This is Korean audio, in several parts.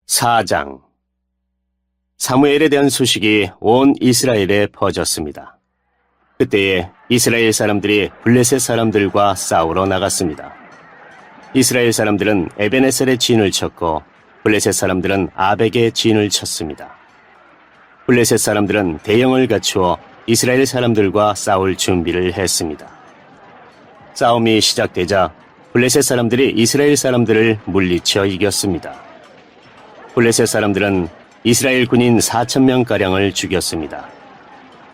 4장. 사무엘에 대한 소식이 온 이스라엘에 퍼졌습니다. 그때에 이스라엘 사람들이 블레셋 사람들과 싸우러 나갔습니다. 이스라엘 사람들은 에베네셀의 진을 쳤고 블레셋 사람들은 아벡의 진을 쳤습니다. 블레셋 사람들은 대형을 갖추어 이스라엘 사람들과 싸울 준비를 했습니다. 싸움이 시작되자 블레셋 사람들이 이스라엘 사람들을 물리쳐 이겼습니다. 블레셋 사람들은 이스라엘 군인 4,000명가량을 죽였습니다.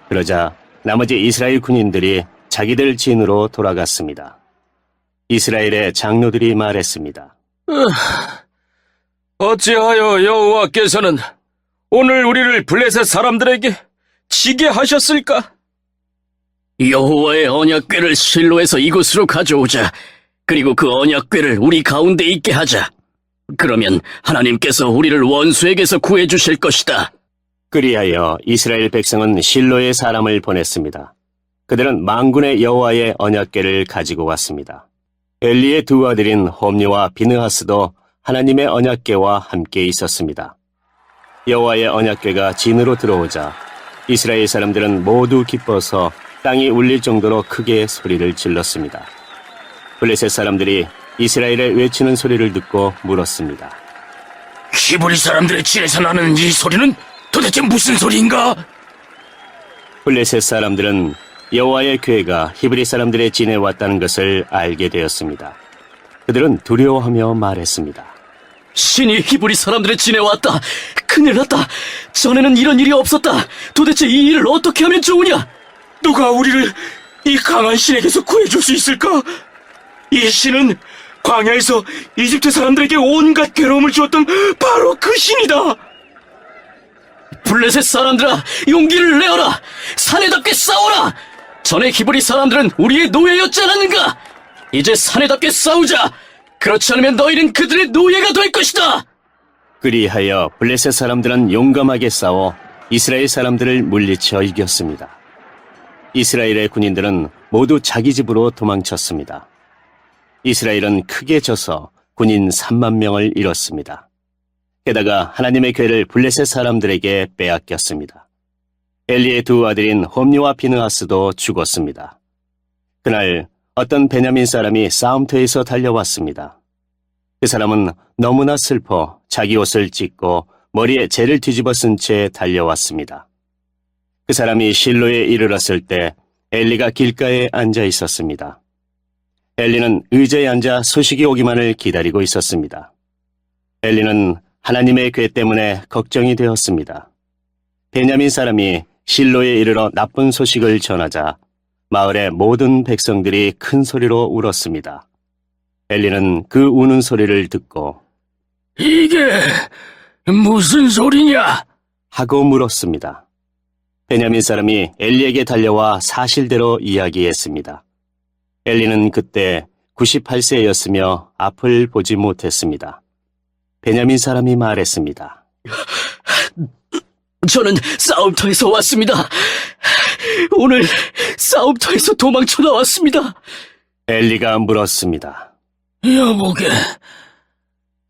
그러자 나머지 이스라엘 군인들이 자기들 진으로 돌아갔습니다. 이스라엘의 장로들이 말했습니다. 어찌하여 여호와께서는 오늘 우리를 블레셋 사람들에게 지게 하셨을까? 여호와의 언약궤를 실로에서 이곳으로 가져오자. 그리고 그 언약궤를 우리 가운데 있게 하자. 그러면 하나님께서 우리를 원수에게서 구해주실 것이다. 그리하여 이스라엘 백성은 실로에 사람을 보냈습니다. 그들은 만군의 여호와의 언약궤를 가지고 왔습니다. 엘리의 두 아들인 홈니와 비느하스도 하나님의 언약궤와 함께 있었습니다. 여호와의 언약궤가 진으로 들어오자 이스라엘 사람들은 모두 기뻐서 땅이 울릴 정도로 크게 소리를 질렀습니다. 블레셋 사람들이 이스라엘의 외치는 소리를 듣고 물었습니다. 히브리 사람들의 진에서 나는 이 소리는 도대체 무슨 소리인가? 블레셋 사람들은 여호와의 궤가 히브리 사람들의 진에 왔다는 것을 알게 되었습니다. 그들은 두려워하며 말했습니다. 신이 히브리 사람들의 진에 왔다. 큰일 났다. 전에는 이런 일이 없었다. 도대체 이 일을 어떻게 하면 좋으냐? 누가 우리를 이 강한 신에게서 구해줄 수 있을까? 이 신은 광야에서 이집트 사람들에게 온갖 괴로움을 주었던 바로 그 신이다. 블레셋 사람들아, 용기를 내어라. 사내답게 싸워라. 전에 히브리 사람들은 우리의 노예였지 않았는가? 이제 사내답게 싸우자. 그렇지 않으면 너희는 그들의 노예가 될 것이다. 그리하여 블레셋 사람들은 용감하게 싸워 이스라엘 사람들을 물리쳐 이겼습니다. 이스라엘의 군인들은 모두 자기 집으로 도망쳤습니다. 이스라엘은 크게 져서 군인 3만 명을 잃었습니다. 게다가 하나님의 궤를 블레셋 사람들에게 빼앗겼습니다. 엘리의 두 아들인 홈니와 비느하스도 죽었습니다. 그날 어떤 베냐민 사람이 싸움터에서 달려왔습니다. 그 사람은 너무나 슬퍼 자기 옷을 찢고 머리에 재를 뒤집어 쓴 채 달려왔습니다. 그 사람이 실로에 이르렀을 때 엘리가 길가에 앉아 있었습니다. 엘리는 의자에 앉아 소식이 오기만을 기다리고 있었습니다. 엘리는 하나님의 궤 때문에 걱정이 되었습니다. 베냐민 사람이 실로에 이르러 나쁜 소식을 전하자 마을의 모든 백성들이 큰 소리로 울었습니다. 엘리는 그 우는 소리를 듣고 이게 무슨 소리냐? 하고 물었습니다. 베냐민 사람이 엘리에게 달려와 사실대로 이야기했습니다. 엘리는 그때 98세였으며 앞을 보지 못했습니다. 베냐민 사람이 말했습니다. 저는 싸움터에서 왔습니다. 오늘 싸움터에서 도망쳐 나왔습니다. 엘리가 물었습니다. 여보게,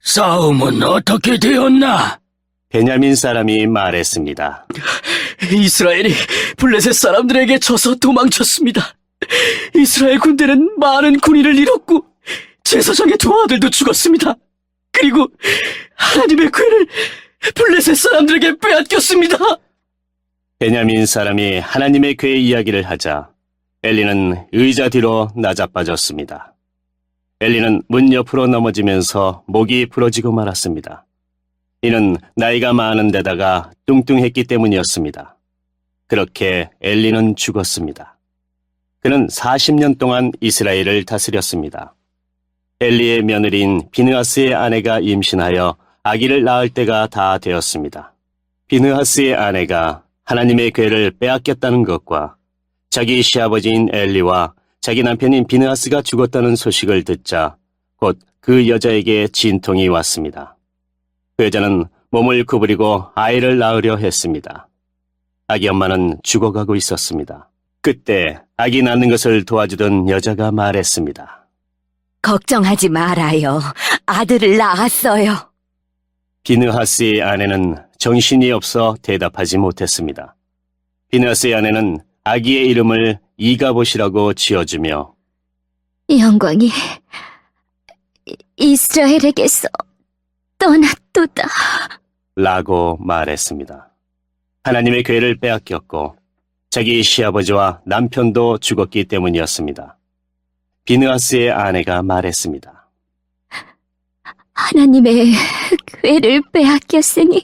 싸움은 어떻게 되었나? 베냐민 사람이 말했습니다. 이스라엘이 블레셋 사람들에게 져서 도망쳤습니다. 이스라엘 군대는 많은 군인을 잃었고 제사장의 두 아들도 죽었습니다. 그리고 하나님의 궤를 블레셋 사람들에게 빼앗겼습니다. 베냐민 사람이 하나님의 궤 이야기를 하자 엘리는 의자 뒤로 나자빠졌습니다. 엘리는 문 옆으로 넘어지면서 목이 부러지고 말았습니다. 이는 나이가 많은 데다가 뚱뚱했기 때문이었습니다. 그렇게 엘리는 죽었습니다. 그는 40년 동안 이스라엘을 다스렸습니다. 엘리의 며느리인 비느하스의 아내가 임신하여 아기를 낳을 때가 다 되었습니다. 비느하스의 아내가 하나님의 궤를 빼앗겼다는 것과 자기 시아버지인 엘리와 자기 남편인 비느하스가 죽었다는 소식을 듣자 곧 그 여자에게 진통이 왔습니다. 그 여자는 몸을 구부리고 아이를 낳으려 했습니다. 아기 엄마는 죽어가고 있었습니다. 그때 아기 낳는 것을 도와주던 여자가 말했습니다. 걱정하지 말아요. 아들을 낳았어요. 비느하스의 아내는 정신이 없어 대답하지 못했습니다. 비느하스의 아내는 아기의 이름을 이가봇이라고 지어주며 영광이 이스라엘에게서 떠났도다. 라고 말했습니다. 하나님의 괴를 빼앗겼고 자기 시아버지와 남편도 죽었기 때문이었습니다. 비느하스의 아내가 말했습니다. 하나님의 괴를 빼앗겼으니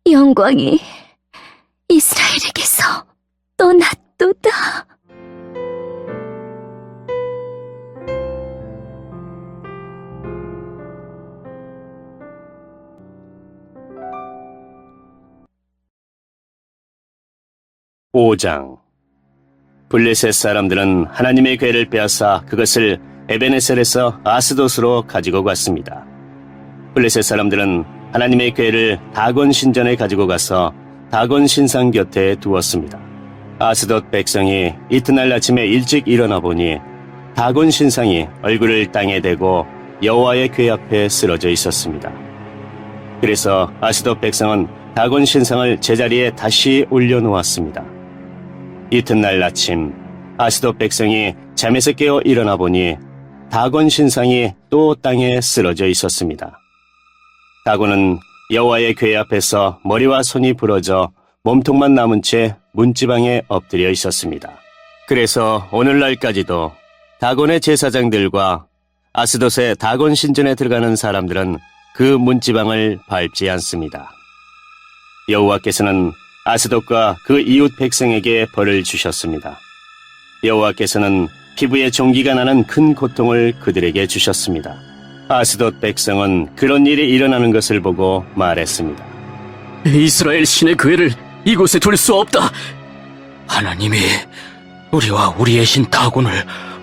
영광이 이스라엘에게서 떠났도다. 오장 블레셋 사람들은 하나님의 괴를 빼앗아 그것을 에베네셀에서 아스돗으로 가지고 갔습니다. 블레셋 사람들은 하나님의 괴를 다곤 신전에 가지고 가서 다곤 신상 곁에 두었습니다. 아스돗 백성이 이튿날 아침에 일찍 일어나 보니 다곤 신상이 얼굴을 땅에 대고 여호와의 궤 앞에 쓰러져 있었습니다. 그래서 아스돗 백성은 다곤 신상을 제자리에 다시 올려놓았습니다. 이튿날 아침 아스돗 백성이 잠에서 깨어 일어나 보니 다곤 신상이 또 땅에 쓰러져 있었습니다. 다곤은 여호와의 궤 앞에서 머리와 손이 부러져 몸통만 남은 채 문지방에 엎드려 있었습니다. 그래서 오늘날까지도 다곤의 제사장들과 아스돗의 다곤 신전에 들어가는 사람들은 그 문지방을 밟지 않습니다. 여호와께서는 아스돗과 그 이웃 백성에게 벌을 주셨습니다. 여호와께서는 피부에 종기가 나는 큰 고통을 그들에게 주셨습니다. 아스돗 백성은 그런 일이 일어나는 것을 보고 말했습니다. 이스라엘 신의 괴를 이곳에 둘 수 없다. 하나님이 우리와 우리의 신 다곤을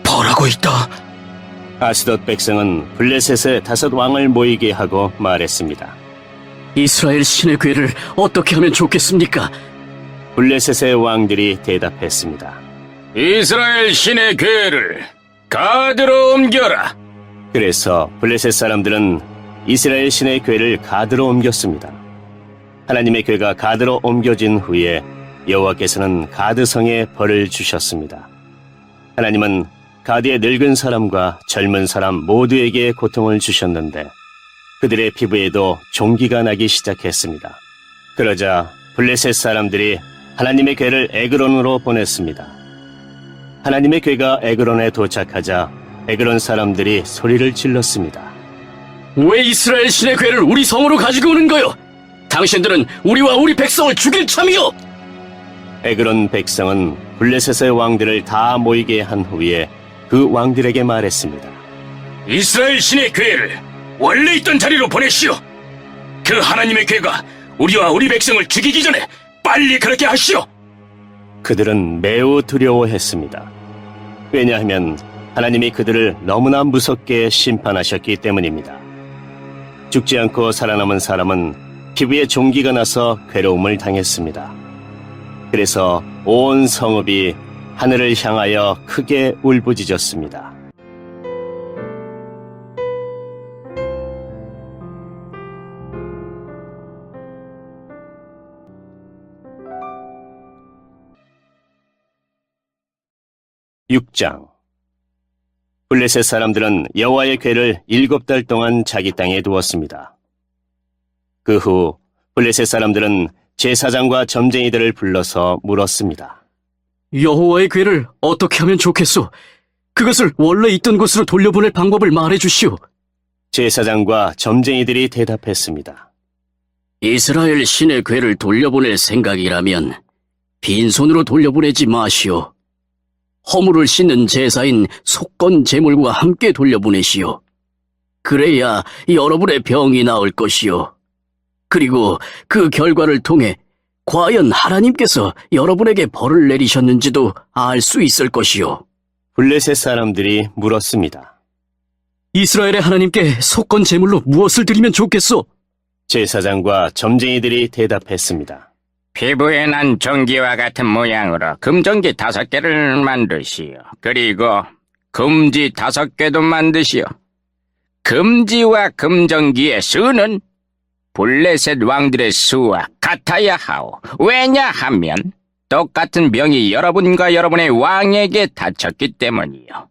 벌하고 있다. 아스돗 백성은 블레셋의 5 왕을 모이게 하고 말했습니다. 이스라엘 신의 괴를 어떻게 하면 좋겠습니까? 블레셋의 왕들이 대답했습니다. 이스라엘 신의 괴를 가드로 옮겨라. 그래서 블레셋 사람들은 이스라엘 신의 궤를 가드로 옮겼습니다. 하나님의 궤가 가드로 옮겨진 후에 여호와께서는 가드성에 벌을 주셨습니다. 하나님은 가드의 늙은 사람과 젊은 사람 모두에게 고통을 주셨는데 그들의 피부에도 종기가 나기 시작했습니다. 그러자 블레셋 사람들이 하나님의 궤를 에그론으로 보냈습니다. 하나님의 궤가 에그론에 도착하자 에그론 사람들이 소리를 질렀습니다. 왜 이스라엘 신의 괴를 우리 성으로 가지고 오는 거요? 당신들은 우리와 우리 백성을 죽일 참이요! 에그론 백성은 블레셋의 왕들을 다 모이게 한 후에 그 왕들에게 말했습니다. 이스라엘 신의 괴를 원래 있던 자리로 보내시오. 그 하나님의 괴가 우리와 우리 백성을 죽이기 전에 빨리 그렇게 하시오. 그들은 매우 두려워했습니다. 왜냐하면 하나님이 그들을 너무나 무섭게 심판하셨기 때문입니다. 죽지 않고 살아남은 사람은 피부에 종기가 나서 괴로움을 당했습니다. 그래서 온 성읍이 하늘을 향하여 크게 울부짖었습니다. (6장) 블레셋 사람들은 여호와의 궤를 7달 동안 자기 땅에 두었습니다. 그 후 블레셋 사람들은 제사장과 점쟁이들을 불러서 물었습니다. 여호와의 괴를 어떻게 하면 좋겠소? 그것을 원래 있던 곳으로 돌려보낼 방법을 말해주시오. 제사장과 점쟁이들이 대답했습니다. 이스라엘 신의 괴를 돌려보낼 생각이라면 빈손으로 돌려보내지 마시오. 허물을 씻는 제사인 속건 제물과 함께 돌려보내시오. 그래야 여러분의 병이 나을 것이오. 그리고 그 결과를 통해 과연 하나님께서 여러분에게 벌을 내리셨는지도 알 수 있을 것이오. 블레셋 사람들이 물었습니다. 이스라엘의 하나님께 속건 제물로 무엇을 드리면 좋겠소? 제사장과 점쟁이들이 대답했습니다. 피부에 난 종기와 같은 모양으로 금종기 5개를 만드시오. 그리고 금지 5개도 만드시오. 금지와 금종기의 수는 블레셋 왕들의 수와 같아야 하오. 왜냐하면 똑같은 병이 여러분과 여러분의 왕에게 닥쳤기 때문이요.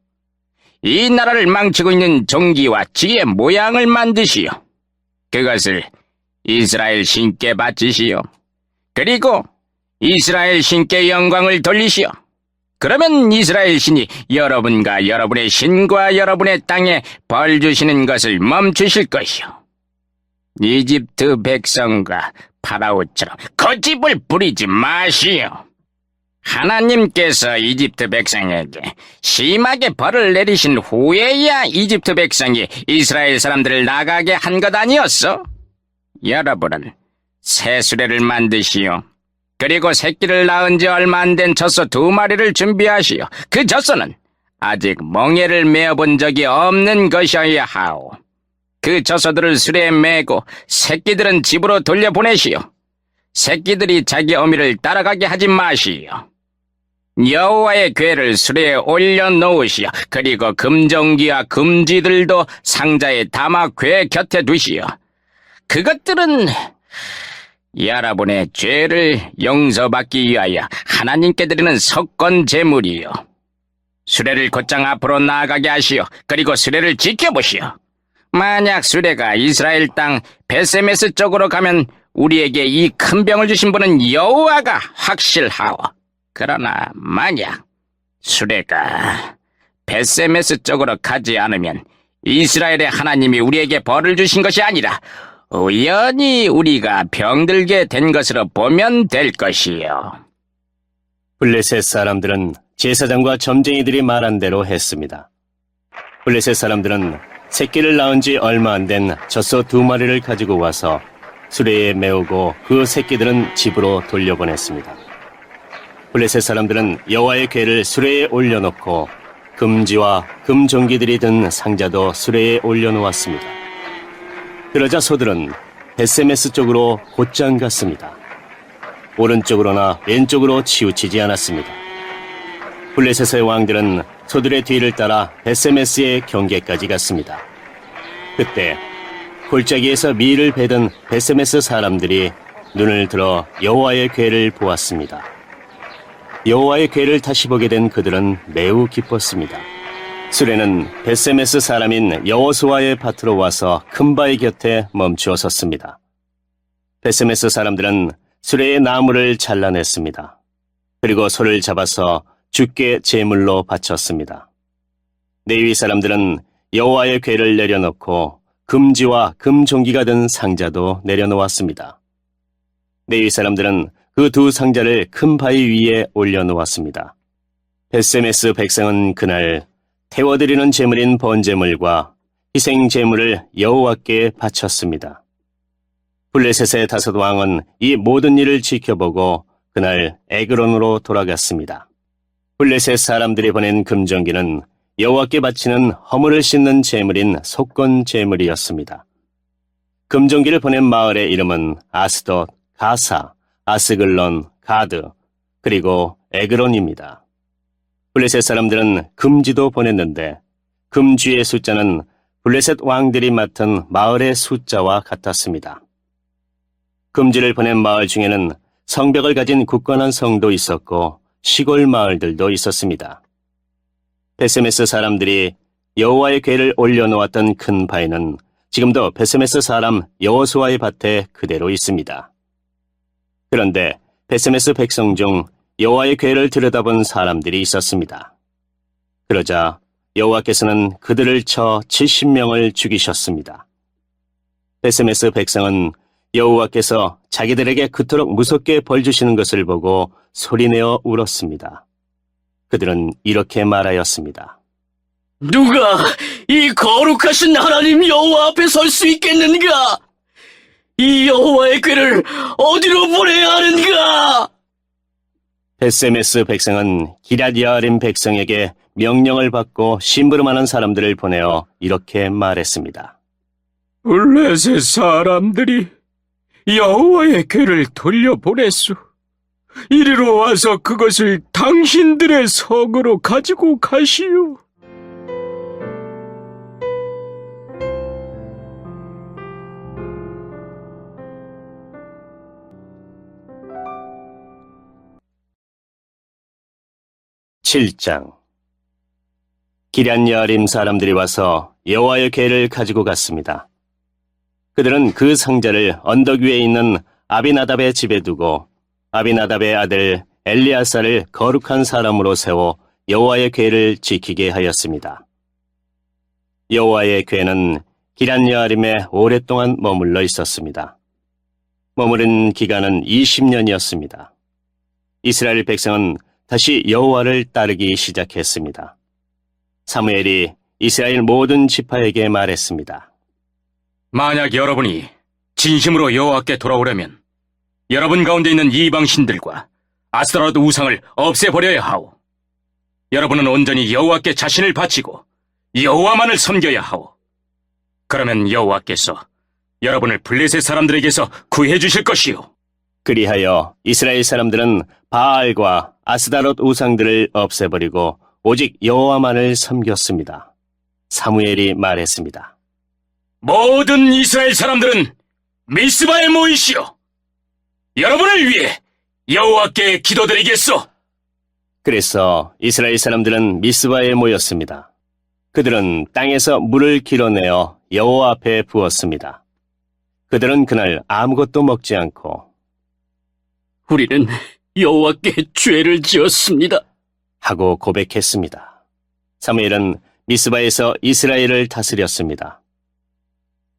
이 나라를 망치고 있는 종기와 지의 모양을 만드시오. 그것을 이스라엘 신께 바치시오. 그리고 이스라엘 신께 영광을 돌리시오. 그러면 이스라엘 신이 여러분과 여러분의 신과 여러분의 땅에 벌 주시는 것을 멈추실 것이오. 이집트 백성과 파라오처럼 거짓을 부리지 마시오. 하나님께서 이집트 백성에게 심하게 벌을 내리신 후에야 이집트 백성이 이스라엘 사람들을 나가게 한 것 아니었어? 여러분은 새 수레를 만드시오. 그리고 새끼를 낳은 지 얼마 안 된 젖소 2마리를 준비하시오. 그 젖소는 아직 멍에를 메어본 적이 없는 것이어야 하오. 그 젖소들을 수레에 메고 새끼들은 집으로 돌려보내시오. 새끼들이 자기 어미를 따라가게 하지 마시오. 여호와의 궤를 수레에 올려놓으시오. 그리고 금종기와 금지들도 상자에 담아 궤 곁에 두시오. 그것들은 여러분의 죄를 용서받기 위하여 하나님께 드리는 석권 제물이요. 수레를 곧장 앞으로 나아가게 하시오. 그리고 수레를 지켜보시오. 만약 수레가 이스라엘 땅 베세메스 쪽으로 가면 우리에게 이 큰 병을 주신 분은 여호와가 확실하오. 그러나 만약 수레가 베세메스 쪽으로 가지 않으면 이스라엘의 하나님이 우리에게 벌을 주신 것이 아니라 우연히 우리가 병들게 된 것으로 보면 될 것이요. 블레셋 사람들은 제사장과 점쟁이들이 말한 대로 했습니다. 블레셋 사람들은 새끼를 낳은 지 얼마 안 된 젖소 2마리를 가지고 와서 수레에 메우고 그 새끼들은 집으로 돌려보냈습니다. 블레셋 사람들은 여호와의 궤를 수레에 올려놓고 금지와 금종기들이 든 상자도 수레에 올려놓았습니다. 그러자 소들은 베세메스 쪽으로 곧장 갔습니다. 오른쪽으로나 왼쪽으로 치우치지 않았습니다. 블레셋의 왕들은 소들의 뒤를 따라 베세메스의 경계까지 갔습니다. 그때 골짜기에서 밀을 베던 베세메스 사람들이 눈을 들어 여호와의 궤를 보았습니다. 여호와의 궤를 다시 보게 된 그들은 매우 기뻤습니다. 수레는 베세메스 사람인 여호수아의 밭으로 와서 큰 바위 곁에 멈추어 섰습니다. 베세메스 사람들은 수레의 나무를 잘라냈습니다. 그리고 소를 잡아서 주께 제물로 바쳤습니다. 레위 사람들은 여호와의 궤를 내려놓고 금지와 금종기가 든 상자도 내려놓았습니다. 레위 사람들은 그 2 상자를 큰 바위 위에 올려놓았습니다. 베세메스 백성은 그날 태워드리는 제물인 번제물과 희생 제물을 여호와께 바쳤습니다. 블레셋의 5 왕은 이 모든 일을 지켜보고 그날 에그론으로 돌아갔습니다. 블레셋 사람들이 보낸 금종기는 여호와께 바치는 허물을 씻는 제물인 속건 제물이었습니다. 금종기를 보낸 마을의 이름은 아스돗, 가사, 아스글론, 가드, 그리고 에그론입니다. 블레셋 사람들은 금지도 보냈는데 금쥐의 숫자는 블레셋 왕들이 맡은 마을의 숫자와 같았습니다. 금지를 보낸 마을 중에는 성벽을 가진 굳건한 성도 있었고 시골 마을들도 있었습니다. 베세메스 사람들이 여호와의 궤를 올려놓았던 큰 바위는 지금도 베세메스 사람 여호수아의 밭에 그대로 있습니다. 그런데 베세메스 백성 중 여호와의 궤를 들여다본 사람들이 있었습니다. 그러자 여호와께서는 그들을 쳐 70명을 죽이셨습니다. 베세메스 백성은 여호와께서 자기들에게 그토록 무섭게 벌 주시는 것을 보고 소리내어 울었습니다. 그들은 이렇게 말하였습니다. 누가 이 거룩하신 하나님 여호와 앞에 설 수 있겠는가? 이 여호와의 궤를 어디로 보내야 하는가? 베세메스 백성은 기럇야림 백성에게 명령을 받고 심부름하는 사람들을 보내어 이렇게 말했습니다. 블레셋 사람들이 여호와의 궤를 돌려보냈소. 이리로 와서 그것을 당신들의 성으로 가지고 가시오. 7장. 기럇여림 사람들이 와서 여호와의 궤를 가지고 갔습니다. 그들은 그 상자를 언덕 위에 있는 아비나답의 집에 두고 아비나답의 아들 엘리아사를 거룩한 사람으로 세워 여호와의 궤를 지키게 하였습니다. 여호와의 궤는 기럇여림에 오랫동안 머물러 있었습니다. 머무른 기간은 20년이었습니다. 이스라엘 백성은 다시 여호와를 따르기 시작했습니다. 사무엘이 이스라엘 모든 지파에게 말했습니다. 만약 여러분이 진심으로 여호와께 돌아오려면 여러분 가운데 있는 이방신들과 아스타롯 우상을 없애버려야 하오. 여러분은 온전히 여호와께 자신을 바치고 여호와만을 섬겨야 하오. 그러면 여호와께서 여러분을 블레셋 사람들에게서 구해 주실 것이요. 그리하여 이스라엘 사람들은 바알과 아스다롯 우상들을 없애버리고 오직 여호와만을 섬겼습니다. 사무엘이 말했습니다. 모든 이스라엘 사람들은 미스바에 모이시오. 여러분을 위해 여호와께 기도드리겠소. 그래서 이스라엘 사람들은 미스바에 모였습니다. 그들은 땅에서 물을 길어내어 여호와 앞에 부었습니다. 그들은 그날 아무것도 먹지 않고 우리는 여호와께 죄를 지었습니다. 하고 고백했습니다. 사무엘은 미스바에서 이스라엘을 다스렸습니다.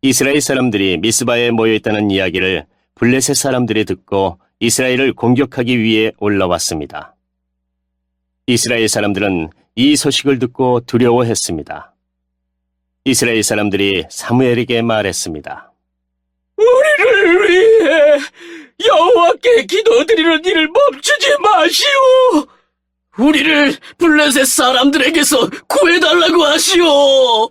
이스라엘 사람들이 미스바에 모여있다는 이야기를 블레셋 사람들이 듣고 이스라엘을 공격하기 위해 올라왔습니다. 이스라엘 사람들은 이 소식을 듣고 두려워했습니다. 이스라엘 사람들이 사무엘에게 말했습니다. 우리를 위해 여호와께 기도드리는 일을 멈추지 마시오. 우리를 블레셋 사람들에게서 구해달라고 하시오.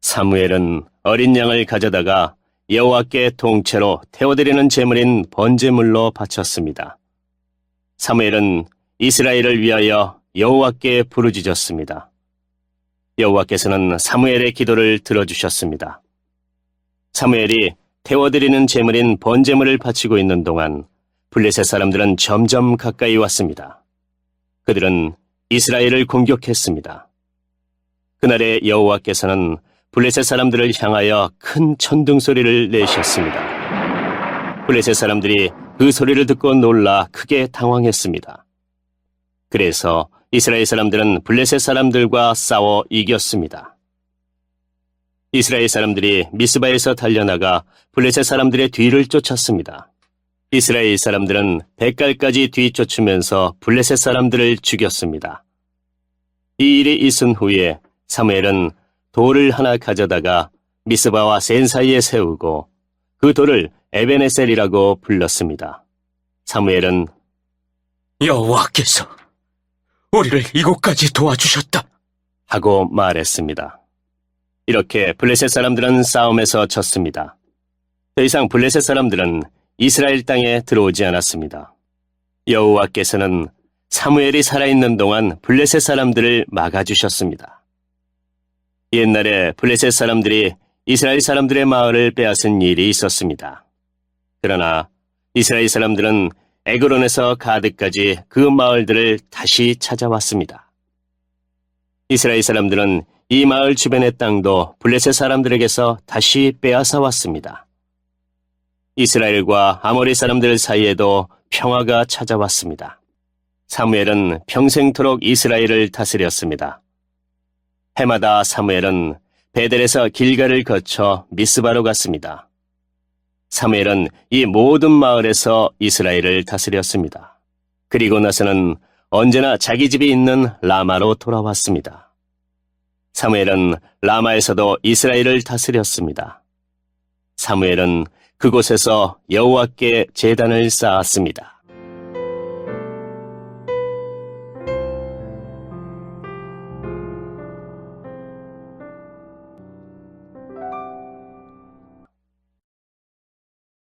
사무엘은 어린 양을 가져다가 여호와께 통째로 태워드리는 제물인 번제물로 바쳤습니다. 사무엘은 이스라엘을 위하여 여호와께 부르짖었습니다. 여호와께서는 사무엘의 기도를 들어주셨습니다. 사무엘이 태워드리는 제물인 번제물을 바치고 있는 동안 블레셋 사람들은 점점 가까이 왔습니다. 그들은 이스라엘을 공격했습니다. 그날에 여호와께서는 블레셋 사람들을 향하여 큰 천둥 소리를 내셨습니다. 블레셋 사람들이 그 소리를 듣고 놀라 크게 당황했습니다. 그래서 이스라엘 사람들은 블레셋 사람들과 싸워 이겼습니다. 이스라엘 사람들이 미스바에서 달려나가 블레셋 사람들의 뒤를 쫓았습니다. 이스라엘 사람들은 백갈까지 뒤쫓으면서 블레셋 사람들을 죽였습니다. 이 일이 있은 후에 사무엘은 돌을 하나 가져다가 미스바와 센 사이에 세우고 그 돌을 에베네셀이라고 불렀습니다. 사무엘은 여호와께서 우리를 이곳까지 도와주셨다 하고 말했습니다. 이렇게 블레셋 사람들은 싸움에서 졌습니다. 더 이상 블레셋 사람들은 이스라엘 땅에 들어오지 않았습니다. 여호와께서는 사무엘이 살아있는 동안 블레셋 사람들을 막아주셨습니다. 옛날에 블레셋 사람들이 이스라엘 사람들의 마을을 빼앗은 일이 있었습니다. 그러나 이스라엘 사람들은 에그론에서 가드까지 그 마을들을 다시 찾아왔습니다. 이스라엘 사람들은 이 마을 주변의 땅도 블레셋 사람들에게서 다시 빼앗아 왔습니다. 이스라엘과 아모리 사람들 사이에도 평화가 찾아왔습니다. 사무엘은 평생토록 이스라엘을 다스렸습니다. 해마다 사무엘은 베델에서 길가를 거쳐 미스바로 갔습니다. 사무엘은 이 모든 마을에서 이스라엘을 다스렸습니다. 그리고 나서는 언제나 자기 집이 있는 라마로 돌아왔습니다. 사무엘은 라마에서도 이스라엘을 다스렸습니다. 사무엘은 그곳에서 여호와께 제단을 쌓았습니다.